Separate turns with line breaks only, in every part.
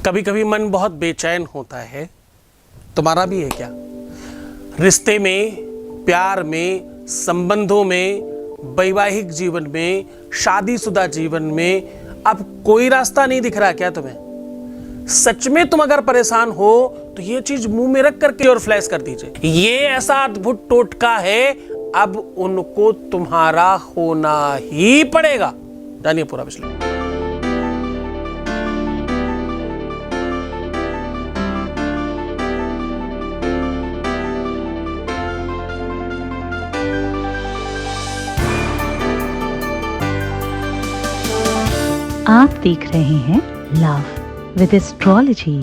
कभी कभी मन बहुत बेचैन होता है, तुम्हारा भी है क्या? रिश्ते में, प्यार में, संबंधों में, वैवाहिक जीवन में, शादीशुदा जीवन में अब कोई रास्ता नहीं दिख रहा क्या तुम्हें? सच में तुम अगर परेशान हो तो ये चीज मुंह में रख करके और फ्लैश कर दीजिए। ये ऐसा अद्भुत टोटका है, अब उनको तुम्हारा होना ही पड़ेगा। जानिए पूरा विश्लेषण।
आप देख रहे हैं लव विद एस्ट्रोलॉजी।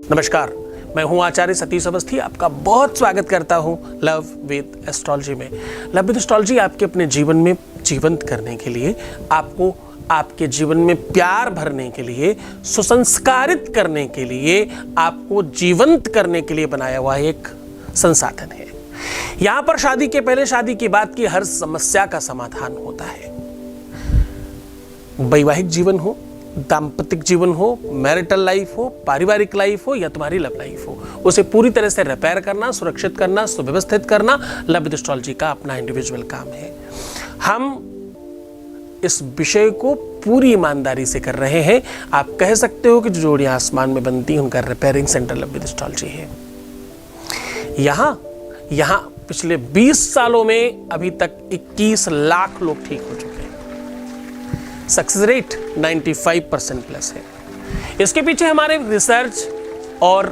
नमस्कार, मैं हूं आचार्य सतीश अवस्थी। आपका बहुत स्वागत करता हूं लव विद एस्ट्रोलॉजी में। लव विद एस्ट्रोलॉजी आपके अपने जीवन में जीवंत करने के लिए, आपको आपके जीवन में प्यार भरने के लिए, सुसंस्कारित करने के लिए, आपको जीवंत करने के लिए बनाया हुआ एक संसाधन है। यहां पर शादी के पहले, शादी के बाद की हर समस्या का समाधान होता है। वैवाहिक जीवन हो, दाम्पतिक जीवन हो, मैरिटल लाइफ हो, पारिवारिक लाइफ हो या तुम्हारी लव लाइफ हो, उसे पूरी तरह से रिपेयर करना, सुरक्षित करना, सुव्यवस्थित करना लव विद एस्ट्रोलॉजी का अपना इंडिविजुअल काम है। हम इस विषय को पूरी ईमानदारी से कर रहे हैं। आप कह सकते हो कि जो जोड़ियां आसमान में बनती हैं उनका repairing centre love with astrology है। यहां पिछले 20 सालों में अभी तक 21 लाख लोग ठीक हो चुके हैं। सक्सेस रेट 95% प्लस है। इसके पीछे हमारे रिसर्च और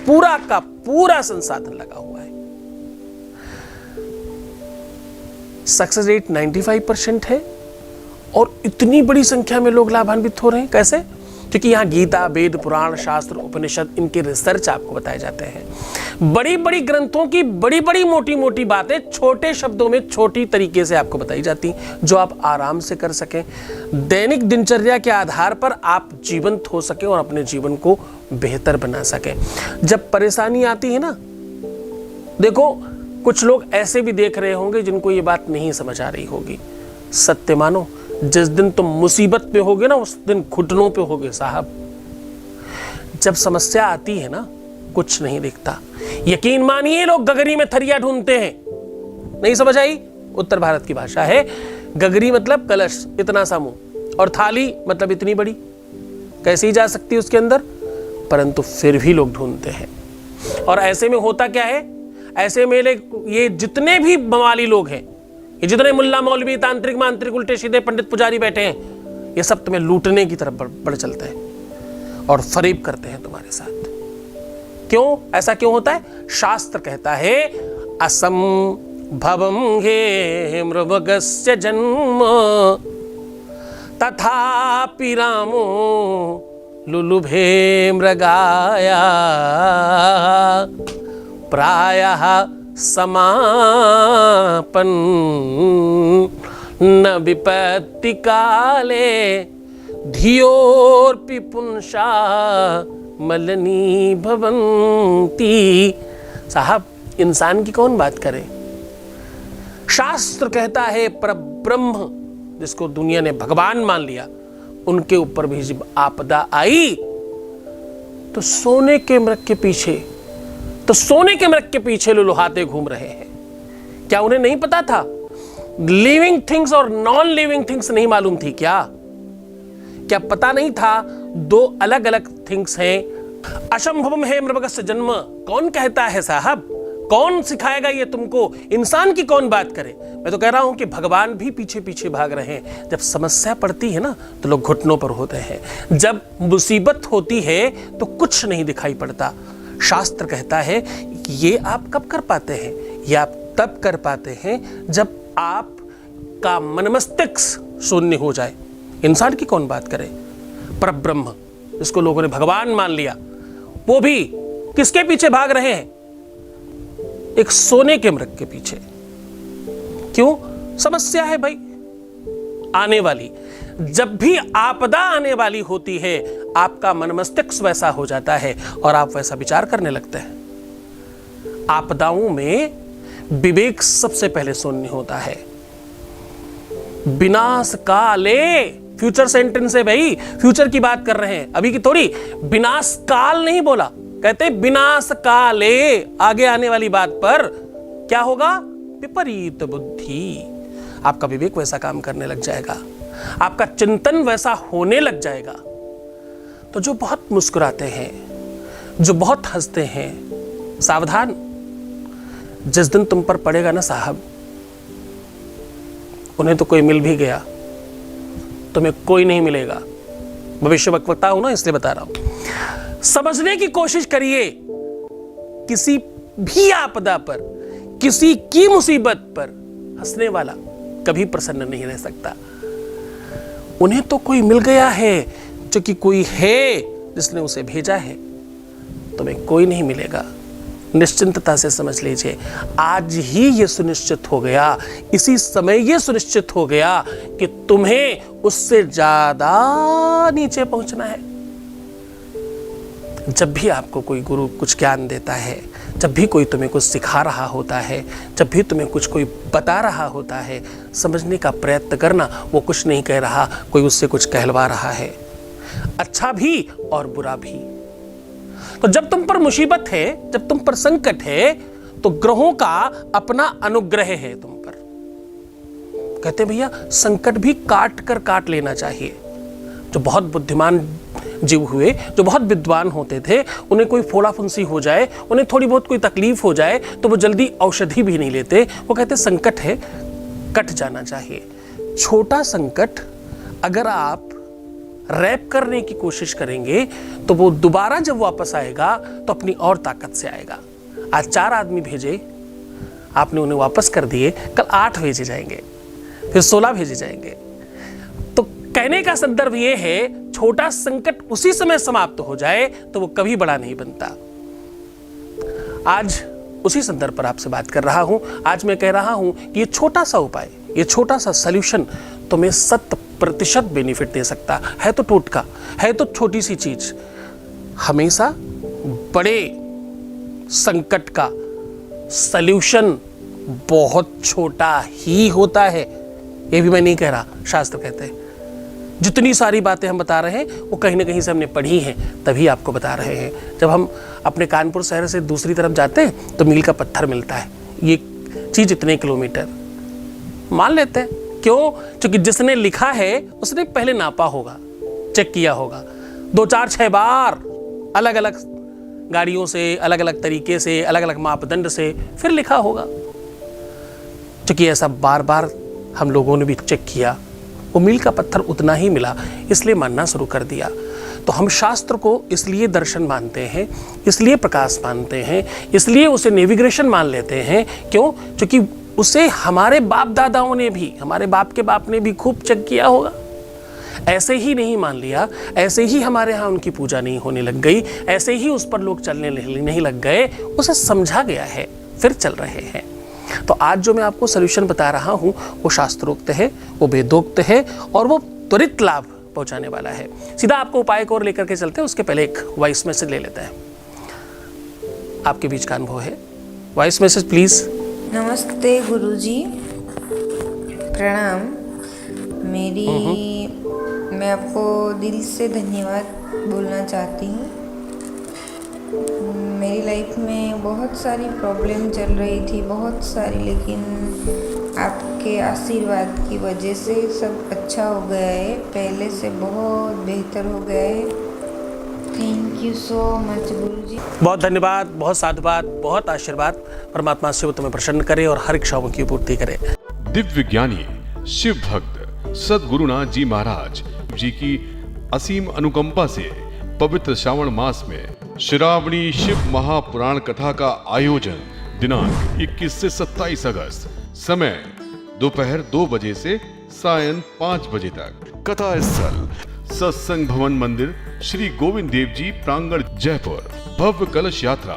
पूरा का पूरा संसाधन लगा हुआ है। सक्सेस रेट 95% है और इतनी बड़ी संख्या में लोग लाभान्वित हो रहे हैं। कैसे? क्योंकि यहाँ गीता, वेद, पुराण, शास्त्र, उपनिषद, इनके रिसर्च आपको बताए जाते हैं। बड़ी बड़ी ग्रंथों की बड़ी बड़ी मोटी मोटी बातें छोटे शब्दों में, छोटी तरीके से आपको बताई जाती हैं, जो आप आराम से कर सकें। दैनिक दिनचर्या के आधार पर आप जीवंत हो सकें और अपने जीवन को बेहतर बना सकें। जब परेशानी आती है ना, देखो कुछ लोग ऐसे भी देख रहे होंगे जिनको ये बात नहीं समझ आ रही होगी। सत्य मानो, जिस दिन तुम मुसीबत पे होगे ना, उस दिन घुटनों पे होगे साहब। जब समस्या आती है ना, कुछ नहीं दिखता। यकीन मानिए, लोग गगरी में थरिया ढूंढते हैं। नहीं समझ आई? उत्तर भारत की भाषा है। गगरी मतलब कलश, इतना सा मुंह, और थाली मतलब इतनी बड़ी, कैसी जा सकती है उसके अंदर, परंतु फिर भी लोग ढूंढते हैं। और ऐसे में होता क्या है? ऐसे में ये जितने भी बवाली लोग हैं, ये जितने मुल्ला मौलवी, तांत्रिक मांत्रिक, उल्टे सीधे पंडित पुजारी बैठे हैं, ये सब तुम्हें लूटने की तरफ बढ़ चलते हैं और फरेब करते हैं तुम्हारे साथ। क्यों? ऐसा क्यों होता है? शास्त्र कहता है असंभवम हे मृगस्य जन्म तथापि रामो लुलुभे मृगाया प्रायः समापन न विपत्ति काले धियोर्पि पुंसा मलनी भवन्ति। साहब, इंसान की कौन बात करे? शास्त्र कहता है परब्रह्म, जिसको दुनिया ने भगवान मान लिया, उनके ऊपर भी जब आपदा आई तो सोने के मृग के पीछे लुलुहाते घूम रहे हैं। क्या उन्हें नहीं पता था? लिविंग थिंग्स और नॉन लिविंग थिंग्स नहीं मालूम थी क्या? क्या पता नहीं था दो अलग अलग थिंग्स हैं? असंभवम है मृगस्य जन्म कौन कहता है साहब? कौन सिखाएगा ये तुमको? इंसान की कौन बात करे? मैं तो कह रहा हूं कि भगवान भी पीछे पीछे भाग रहे हैं। जब समस्या पड़ती है ना, तो लोग घुटनों पर होते हैं। जब मुसीबत होती है तो कुछ नहीं दिखाई पड़ता। शास्त्र कहता है कि ये आप कब कर पाते हैं? ये आप तब कर पाते हैं जब आपका मन मस्तिष्क शून्य हो जाए। इंसान की कौन बात करे? परब्रह्म, जिसको लोगों ने भगवान मान लिया, वो भी किसके पीछे भाग रहे हैं? एक सोने के मृग के पीछे। क्यों? समस्या है भाई आने वाली। जब भी आपदा आने वाली होती है आपका मन मस्तिष्क वैसा हो जाता है और आप वैसा विचार करने लगते हैं। आपदाओं में विवेक सबसे पहले शून्य होता है। विनाश काले, फ्यूचर सेंटेंस है भाई, फ्यूचर की बात कर रहे हैं, अभी की थोड़ी। विनाश काल नहीं बोला, कहते विनाश काले, आगे आने वाली बात पर क्या होगा? विपरीत बुद्धि। आपका विवेक वैसा काम करने लग जाएगा, आपका चिंतन वैसा होने लग जाएगा। तो जो बहुत मुस्कुराते हैं, जो बहुत हंसते हैं, सावधान, जिस दिन तुम पर पड़ेगा ना साहब, उन्हें तो कोई मिल भी गया, तुम्हें कोई नहीं मिलेगा। भविष्य वक्ता हूं ना, इसलिए बता रहा हूं। समझने की कोशिश करिए, किसी भी आपदा पर, किसी की मुसीबत पर हंसने वाला कभी प्रसन्न नहीं रह सकता। उन्हें तो कोई मिल गया है, जो कि कोई है जिसने उसे भेजा है, तुम्हें कोई नहीं मिलेगा। निश्चिंतता से समझ लीजिए, आज ही ये सुनिश्चित हो गया, इसी समय ये सुनिश्चित हो गया कि तुम्हें उससे ज्यादा नीचे पहुंचना है। जब भी आपको कोई गुरु कुछ ज्ञान देता है, जब भी कोई तुम्हें कुछ सिखा रहा होता है, जब भी तुम्हें कुछ कोई बता रहा होता है, समझने का प्रयत्न करना, वो कुछ नहीं कह रहा, कोई उससे कुछ कहलवा रहा है, अच्छा भी और बुरा भी। तो जब तुम पर मुसीबत है, जब तुम पर संकट है, तो ग्रहों का अपना अनुग्रह है तुम पर। कहते भैया संकट भी काट लेना चाहिए। जो बहुत बुद्धिमान जीव हुए, जो बहुत विद्वान होते थे, उन्हें कोई फोड़ा फुंसी हो जाए, उन्हें थोड़ी बहुत कोई तकलीफ हो जाए, तो वो जल्दी औषधि भी नहीं लेते। वो कहते संकट है, कट जाना चाहिए। छोटा संकट अगर आप रैप करने की कोशिश करेंगे तो वो दोबारा जब वापस आएगा तो अपनी और ताकत से आएगा। आज 4 आदमी भेजे, आपने उन्हें वापस कर दिए, कल 8 भेजे जाएंगे, फिर 16 भेजे जाएंगे। तो कहने का संदर्भ ये है, छोटा संकट उसी समय समाप्त हो जाए तो वो कभी बड़ा नहीं बनता। आज उसी संदर्भ पर आपसे बात कर रहा हूं। आज मैं कह रहा हूं कि ये छोटा सा उपाय, ये छोटा सा सॉल्यूशन तुम्हें 100% बेनिफिट दे सकता है। तो टोटका है, तो छोटी सी चीज। हमेशा बड़े संकट का सॉल्यूशन बहुत छोटा ही होता है। ये भी मैं नहीं कह रहा, शास्त्र कहते हैं। जितनी सारी बातें हम बता रहे हैं वो कहीं ना कहीं से हमने पढ़ी हैं, तभी आपको बता रहे हैं। जब हम अपने कानपुर शहर से दूसरी तरफ जाते हैं तो मील का पत्थर मिलता है, ये चीज इतने किलोमीटर मान लेते हैं। क्यों? क्योंकि जिसने लिखा है उसने पहले नापा होगा, चेक किया होगा 2, 4, 6 बार, अलग अलग गाड़ियों से, अलग अलग तरीके से, अलग अलग मापदंड से, फिर लिखा होगा। क्योंकि ऐसा बार बार हम लोगों ने भी चेक किया, वो मील का पत्थर उतना ही मिला, इसलिए मानना शुरू कर दिया। तो हम शास्त्र को इसलिए दर्शन मानते हैं, इसलिए प्रकाश मानते हैं, इसलिए उसे नेविगेशन मान लेते हैं। क्यों? क्योंकि उसे हमारे बाप दादाओं ने भी, हमारे बाप के बाप ने भी खूब चेक किया होगा। ऐसे ही नहीं मान लिया, ऐसे ही हमारे यहाँ उनकी पूजा नहीं होने लग गई, ऐसे ही उस पर लोग चलने नहीं लग गए, उसे समझा गया है, फिर चल रहे हैं। तो आज जो मैं आपको सॉल्यूशन बता रहा हूँ वो शास्त्रोक्त है, वो वेदोक्त है और वो त्वरित लाभ पहुंचाने वाला है। सीधा आपको उपाय को और लेकर के चलते हैं, उसके पहले एक वॉइस मैसेज ले लेते हैं। आपके बीच का अनुभव है, वॉइस मैसेज प्लीज।
नमस्ते गुरुजी, प्रणाम। मैं आपको दिल से धन्यवाद बोलना चाहती हूँ। मेरी लाइफ में बहुत सारी प्रॉब्लम चल रही थी, बहुत सारी, लेकिन आपके आशीर्वाद की वजह से सब अच्छा हो गया है, पहले से बहुत बेहतर हो गया है। थैंक यू सो मच गुरुजी।
बहुत धन्यवाद, बहुत साधुवाद, बहुत आशीर्वाद। परमात्मा शिव तुम्हें प्रसन्न करे और हर इच्छाओं की पूर्ति करे।
दिव्य ज्ञानी शिव भक्त सद्गुरुनाथ जी महाराज जी की असीम अनुकंपा से पवित्र श्रावण मास में श्रावणी शिव महापुराण कथा का आयोजन दिनांक 21 से 27 अगस्त, समय दोपहर 2 बजे से सायं 5 बजे तक। कथा स्थल सत्संग भवन मंदिर श्री गोविंद देव जी प्रांगण जयपुर। भव्य कलश यात्रा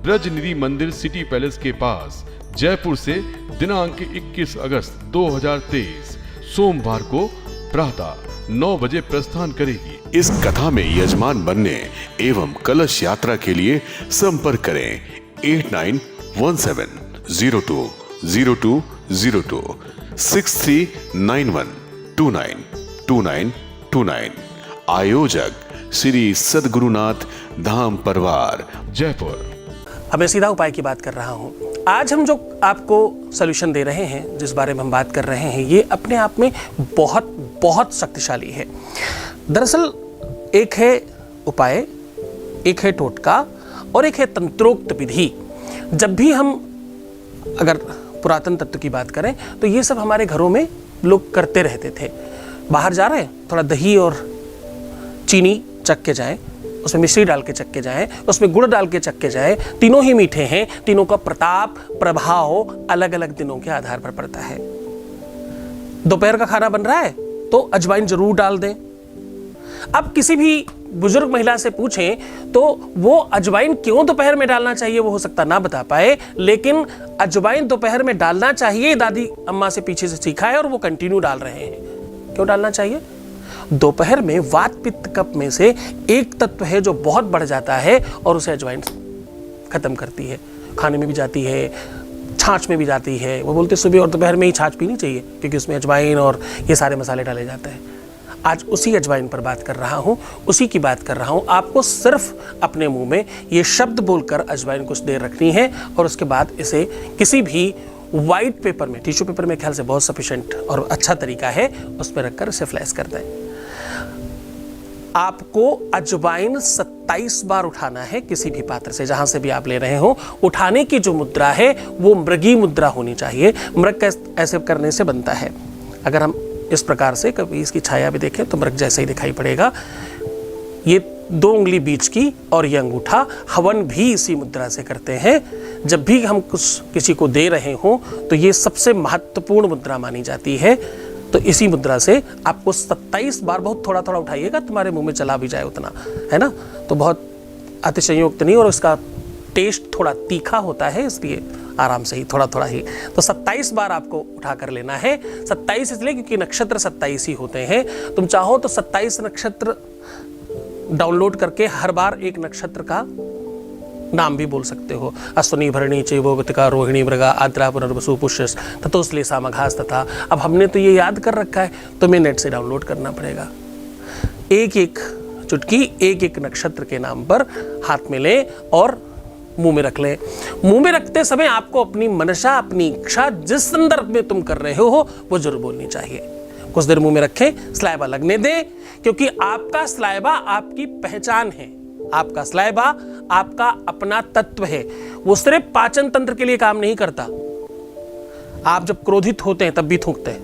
ब्रज निधि मंदिर सिटी पैलेस के पास जयपुर से दिनांक 21 अगस्त 2023 सोमवार को प्रातः 9 बजे प्रस्थान करेगी। इस कथा में यजमान बनने एवं कलश यात्रा के लिए संपर्क करें 8917020202 6391292929। आयोजक श्री सद्गुरुनाथ धाम परिवार, जयपुर।
अब मैं सीधा उपाय की बात कर रहा हूँ। आज हम जो आपको सोल्यूशन दे रहे हैं, जिस बारे में हम बात कर रहे हैं, ये अपने आप में बहुत बहुत शक्तिशाली है। दरअसल एक है उपाय, एक है टोटका और एक है तंत्रोक्त विधि। जब भी हम अगर पुरातन तत्व की बात करें तो ये सब हमारे घरों में लोग करते रहते थे। बाहर जा रहे हैं, थोड़ा दही और चीनी चख के जाएं, उसमें मिश्री डाल के चख के जाएं, उसमें गुड़ डाल के चख के जाएं। तीनों ही मीठे हैं, तीनों का प्रताप प्रभाव अलग अलग दिनों के आधार पर पड़ता है। दोपहर का खाना बन रहा है तो अजवाइन जरूर डाल दें। अब किसी भी बुजुर्ग महिला से पूछें तो वो अजवाइन क्यों दोपहर में डालना चाहिए वो हो सकता ना बता पाए, लेकिन अजवाइन दोपहर में डालना चाहिए दादी अम्मा से पीछे से सीखा है और वो कंटिन्यू डाल रहे हैं। क्यों डालना चाहिए? दोपहर में वात पित्त कफ में से एक तत्व है जो बहुत बढ़ जाता है और उसे अजवाइन खत्म करती है। खाने में भी जाती है, छाछ में भी जाती है। वो बोलते सुबह और दोपहर में ही छाछ पीनी चाहिए क्योंकि उसमें अजवाइन और ये सारे मसाले डाले जाते हैं। आज उसी अजवाइन पर बात कर रहा हूँ, उसी की बात कर रहा हूँ। आपको सिर्फ अपने मुंह में ये शब्द बोलकर अजवाइन कुछ देर रखनी है और उसके बाद इसे किसी भी वाइट पेपर में, टिश्यू पेपर में ख्याल से बहुत सफिशिएंट और अच्छा तरीका है, उस पर रखकर इसे फ्लैश कर दें। आपको अजवाइन 27 बार उठाना है किसी भी पात्र से, जहां से भी आप ले रहे हो। उठाने की जो मुद्रा है वो मृगी मुद्रा होनी चाहिए। मृग ऐसे करने से बनता है। अगर हम इस प्रकार से कभी इसकी छाया भी देखें तो मृग जैसा ही दिखाई पड़ेगा। ये 2 उंगली बीच की और ये अंगूठा। हवन भी इसी मुद्रा से करते हैं। जब भी हम कुछ किसी को दे रहे हो तो ये सबसे महत्वपूर्ण मुद्रा मानी जाती है। तो इसी मुद्रा से आपको 27 बार, बहुत थोड़ा थोड़ा उठाइएगा, तुम्हारे मुंह में चला भी जाए उतना, है ना, तो बहुत अतिशयोक्त नहीं। और इसका टेस्ट थोड़ा तीखा होता है, इसलिए आराम से ही थोड़ा थोड़ा ही। तो 27 बार आपको उठा कर लेना है। 27 इसलिए क्योंकि नक्षत्र 27 ही होते हैं। तुम चाहो तो 27 नक्षत्र डाउनलोड करके हर बार एक नक्षत्र का नाम भी बोल सकते हो। अश्विनी, भरणी, चैवो, कृतिका, रोहिणी, मृगा, आद्रा, पुनर्वसु, पुष्यस, ततोस्लेषा, मघास तथा। अब हमने तो ये याद कर रखा है, तुम्हें नेट से डाउनलोड करना पड़ेगा। एक एक चुटकी एक एक नक्षत्र के नाम पर हाथ में लें और मुंह में रख लें। मुंह में रखते समय आपको अपनी मनसा, अपनी इच्छा जिस संदर्भ में तुम कर रहे हो वो जरूर बोलनी चाहिए। कुछ देर मुंह में रखें, स्लाइबा लगने दें, क्योंकि आपका स्लाइबा आपकी पहचान है। आपका स्लाइबा आपका अपना तत्व है। वो सिर्फ पाचन तंत्र के लिए काम नहीं करता। आप जब क्रोधित होते हैं तब भी थूकते हैं,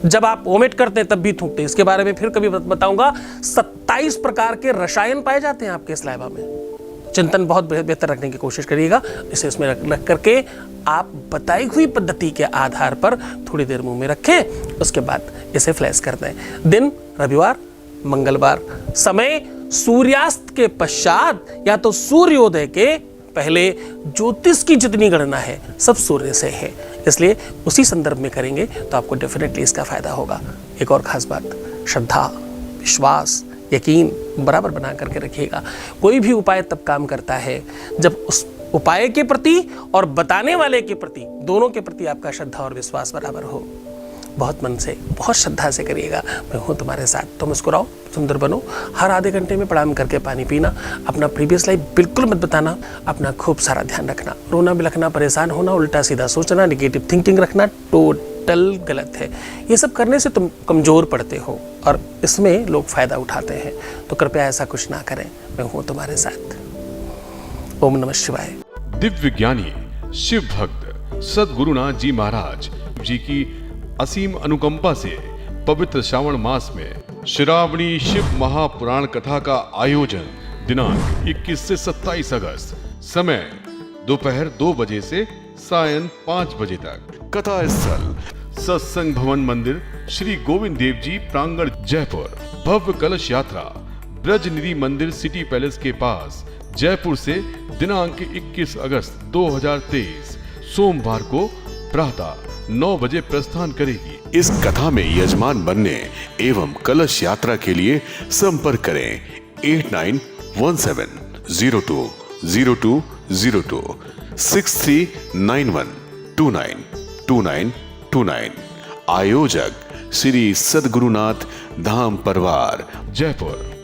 जब आप वोमिट करते हैं तब भी थूकते हैं। इसके बारे में फिर कभी बताऊंगा। 27 प्रकार के रसायन पाए जाते हैं आपके स्लाइबा में। चिंतन बहुत बेहतर रखने की कोशिश करिएगा। इसे इसमें रख करके आप बताई हुई पद्धति के आधार पर थोड़ी देर मुंह में रखें, उसके बाद इसे फ्लैश कर दें। दिन रविवार, मंगलवार, समय सूर्यास्त के पश्चात या तो सूर्योदय के पहले। ज्योतिष की जितनी गणना है सब सूर्य से है, इसलिए उसी संदर्भ में करेंगे तो आपको डेफिनेटली इसका फायदा होगा। एक और खास बात, श्रद्धा, विश्वास, यकीन बराबर बना करके रखिएगा। कोई भी उपाय तब काम करता है जब उस उपाय के प्रति और बताने वाले के प्रति, दोनों के प्रति आपका श्रद्धा और विश्वास बराबर हो। बहुत मन से, बहुत श्रद्धा से करिएगा। मैं हूँ तुम्हारे साथ। तो मुस्कुराओ, सुंदर बनो। हर आधे घंटे में प्रणाम करके पानी पीना। अपना प्रीवियस लाइफ बिल्कुल मत बताना। अपना खूब सारा ध्यान रखना। रोना बिलखना, परेशान होना, उल्टा सीधा सोचना, नेगेटिव थिंकिंग रखना टोटल गलत है। ये सब करने से तुम कमज़ोर पड़ते हो और इसमें लोग फ़ायदा उठाते हैं। तो कृपया ऐसा कुछ ना करें। मैं हूँ तुम्हारे साथ। ओम नमः शिवाय।
दिव्य ज्ञानी शिव भक्त सद्गुरुनाथ जी महाराज जी की असीम अनुकंपा से पवित्र श्रावण मास में श्रावणी शिव महापुराण कथा का आयोजन दिनांक 21 से 27 अगस्त, समय दोपहर 2 बजे से सायं 5 बजे तक। कथा स्थल सत्संग भवन मंदिर, श्री गोविंद देव जी प्रांगण, जयपुर। भव्य कलश यात्रा ब्रज निधि मंदिर सिटी पैलेस के पास, जयपुर से दिनांक 21 अगस्त 2023 सोमवार को प्रातः 9 बजे प्रस्थान करेगी।
इस कथा में यजमान बनने एवं कलश यात्रा के लिए संपर्क करें 8917020202 6391292929। आयोजक श्री सद्गुरुनाथ धाम परिवार,
जयपुर।